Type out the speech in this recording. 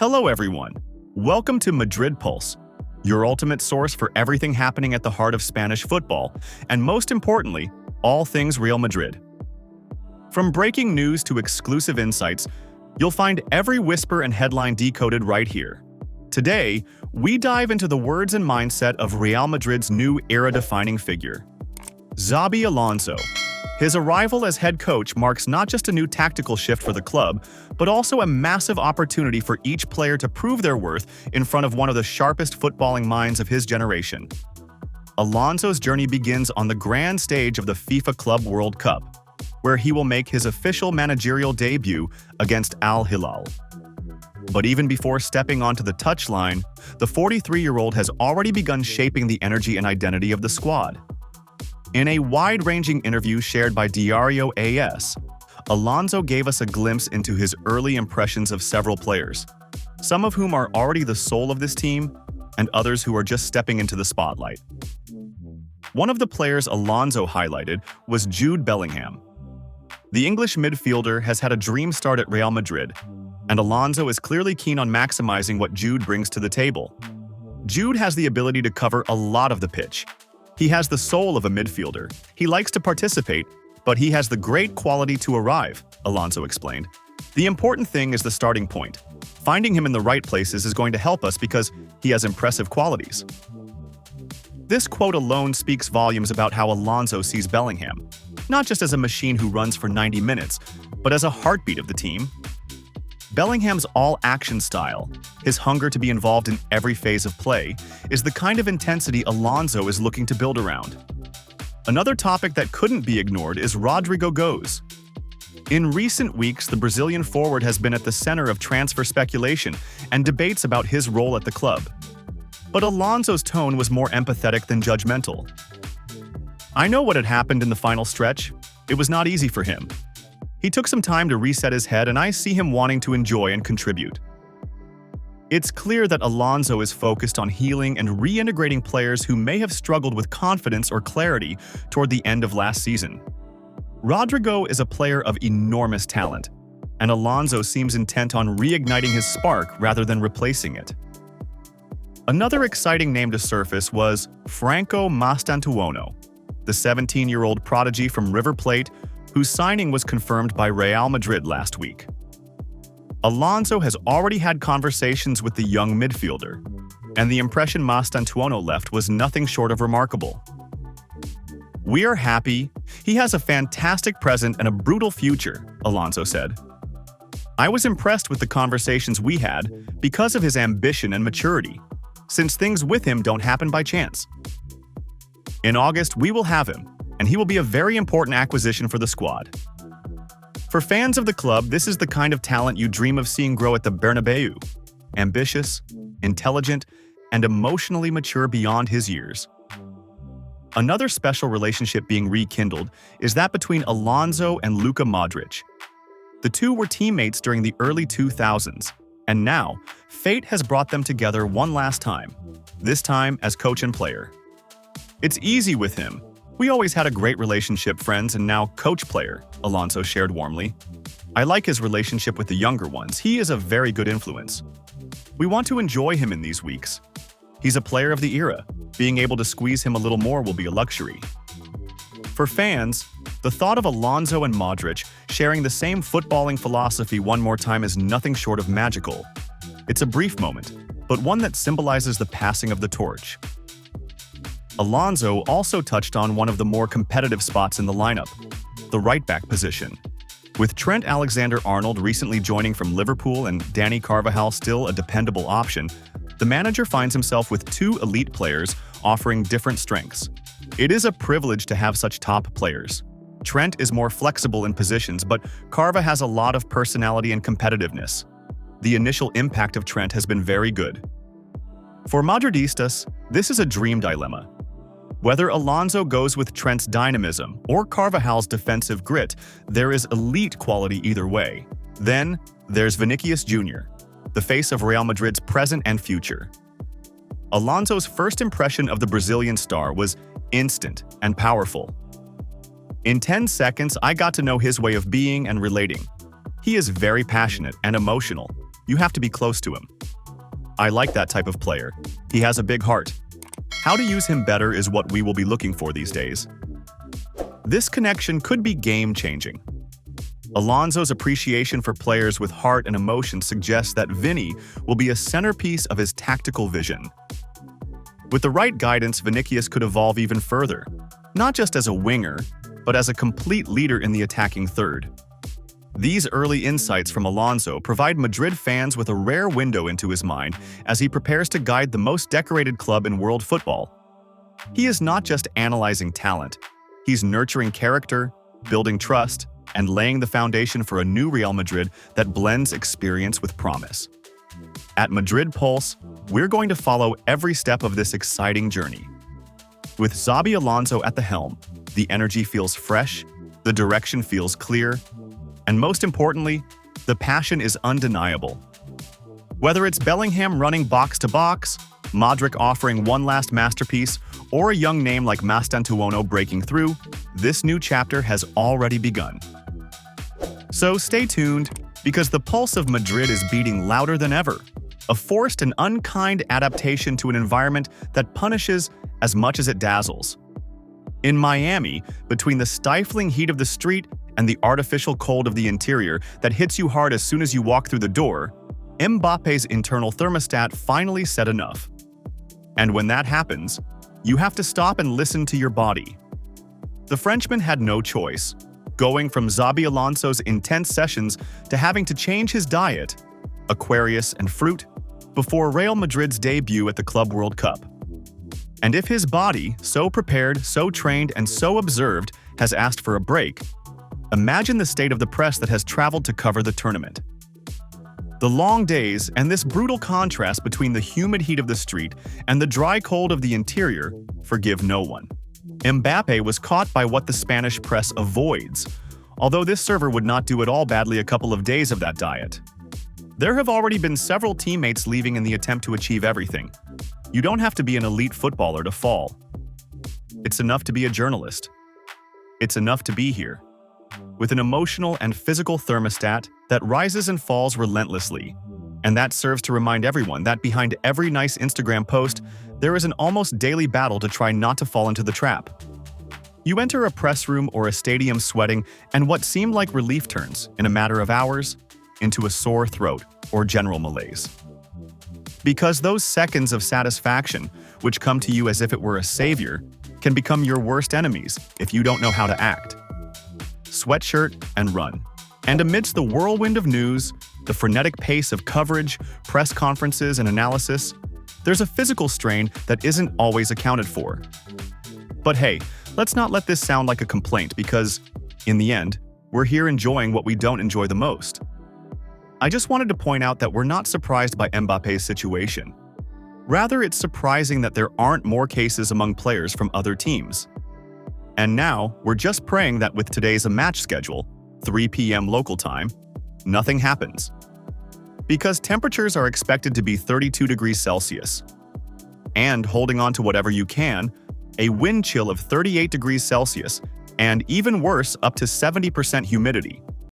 Hello everyone. Welcome to Madrid Pulse, your ultimate source for everything happening at the heart of Spanish football, and most importantly, all things Real Madrid. From breaking news to exclusive insights, you'll find every whisper and headline decoded right here. Today, we dive into the words and mindset of Real Madrid's new era-defining figure, Xabi Alonso. His arrival as head coach marks not just a new tactical shift for the club, but also a massive opportunity for each player to prove their worth in front of one of the sharpest footballing minds of his generation. Alonso's journey begins on the grand stage of the FIFA Club World Cup, where he will make his official managerial debut against Al Hilal. But even before stepping onto the touchline, the 43-year-old has already begun shaping the energy and identity of the squad. In a wide-ranging interview shared by Diario AS, Alonso gave us a glimpse into his early impressions of several players, some of whom are already the soul of this team, and others who are just stepping into the spotlight. One of the players Alonso highlighted was Jude Bellingham. The English midfielder has had a dream start at Real Madrid, and Alonso is clearly keen on maximizing what Jude brings to the table. Jude has the ability to cover a lot of the pitch. He has the soul of a midfielder. He likes to participate, but he has the great quality to arrive, Alonso explained. The important thing is the starting point. Finding him in the right places is going to help us because he has impressive qualities. This quote alone speaks volumes about how Alonso sees Bellingham, not just as a machine who runs for 90 minutes, but as a heartbeat of the team. Bellingham's all-action style, his hunger to be involved in every phase of play, is the kind of intensity Alonso is looking to build around. Another topic that couldn't be ignored is Rodrygo Goes. In recent weeks, the Brazilian forward has been at the center of transfer speculation and debates about his role at the club. But Alonso's tone was more empathetic than judgmental. "I know what had happened in the final stretch. It was not easy for him. He took some time to reset his head, and I see him wanting to enjoy and contribute." It's clear that Alonso is focused on healing and reintegrating players who may have struggled with confidence or clarity toward the end of last season. Rodrygo is a player of enormous talent, and Alonso seems intent on reigniting his spark rather than replacing it. Another exciting name to surface was Franco Mastantuono, the 17-year-old prodigy from River Plate whose signing was confirmed by Real Madrid last week. Alonso has already had conversations with the young midfielder, and the impression Mastantuono left was nothing short of remarkable. "We are happy. He has a fantastic present and a brutal future," Alonso said. "I was impressed with the conversations we had because of his ambition and maturity, since things with him don't happen by chance. In August, we will have him, and he will be a very important acquisition for the squad." For fans of the club, this is the kind of talent you dream of seeing grow at the Bernabeu. Ambitious, intelligent, and emotionally mature beyond his years. Another special relationship being rekindled is that between Alonso and Luka Modric. The two were teammates during the early 2000s, and now, fate has brought them together one last time, this time as coach and player. "It's easy with him. We always had a great relationship, friends, and now coach-player," Alonso shared warmly. "I like his relationship with the younger ones. He is a very good influence. We want to enjoy him in these weeks. He's a player of the era. Being able to squeeze him a little more will be a luxury." For fans, the thought of Alonso and Modric sharing the same footballing philosophy one more time is nothing short of magical. It's a brief moment, but one that symbolizes the passing of the torch. Alonso also touched on one of the more competitive spots in the lineup, the right-back position. With Trent Alexander-Arnold recently joining from Liverpool and Dani Carvajal still a dependable option, the manager finds himself with two elite players offering different strengths. It is a privilege to have such top players. Trent is more flexible in positions, but Carva has a lot of personality and competitiveness. The initial impact of Trent has been very good. For Madridistas, this is a dream dilemma. Whether Alonso goes with Trent's dynamism or Carvajal's defensive grit, there is elite quality either way. Then, there's Vinicius Jr., the face of Real Madrid's present and future. Alonso's first impression of the Brazilian star was instant and powerful. "In 10 seconds, I got to know his way of being and relating. He is very passionate and emotional, you have to be close to him. I like that type of player. He has a big heart. How to use him better is what we will be looking for these days. This connection could be game-changing. Alonso's appreciation for players with heart and emotion suggests that Vinny will be a centerpiece of his tactical vision. With the right guidance, Vinicius could evolve even further, not just as a winger, but as a complete leader in the attacking third. These early insights from Alonso provide Madrid fans with a rare window into his mind as he prepares to guide the most decorated club in world football. He is not just analyzing talent, he's nurturing character, building trust, and laying the foundation for a new Real Madrid that blends experience with promise. At Madrid Pulse, we're going to follow every step of this exciting journey. With Xabi Alonso at the helm, the energy feels fresh, the direction feels clear, and most importantly, the passion is undeniable. Whether it's Bellingham running box to box, Modric offering one last masterpiece, or a young name like Mastantuono breaking through, this new chapter has already begun. So stay tuned, because the pulse of Madrid is beating louder than ever, a forced and unkind adaptation to an environment that punishes as much as it dazzles. In Miami, between the stifling heat of the street and the artificial cold of the interior that hits you hard as soon as you walk through the door, Mbappe's internal thermostat finally said enough. And when that happens, you have to stop and listen to your body. The Frenchman had no choice, going from Xabi Alonso's intense sessions to having to change his diet, Aquarius and fruit, before Real Madrid's debut at the Club World Cup. And if his body, so prepared, so trained, and so observed, has asked for a break, imagine the state of the press that has traveled to cover the tournament. The long days and this brutal contrast between the humid heat of the street and the dry cold of the interior forgive no one. Mbappe was caught by what the Spanish press avoids, although this server would not do at all badly a couple of days of that diet. There have already been several teammates leaving in the attempt to achieve everything. You don't have to be an elite footballer to fall. It's enough to be a journalist. It's enough to be here, with an emotional and physical thermostat that rises and falls relentlessly. And that serves to remind everyone that behind every nice Instagram post, there is an almost daily battle to try not to fall into the trap. You enter a press room or a stadium sweating, and what seemed like relief turns, in a matter of hours, into a sore throat or general malaise. Because those seconds of satisfaction, which come to you as if it were a savior, can become your worst enemies if you don't know how to act. Sweatshirt and run. And amidst the whirlwind of news, the frenetic pace of coverage, press conferences, and analysis, there's a physical strain that isn't always accounted for. But hey, let's not let this sound like a complaint because, in the end, we're here enjoying what we don't enjoy the most. I just wanted to point out that we're not surprised by Mbappe's situation. Rather, it's surprising that there aren't more cases among players from other teams. And now, we're just praying that with today's match schedule, 3 p.m. local time, nothing happens. Because temperatures are expected to be 32 degrees Celsius. And holding on to whatever you can, a wind chill of 38 degrees Celsius, and even worse, up to 70% humidity.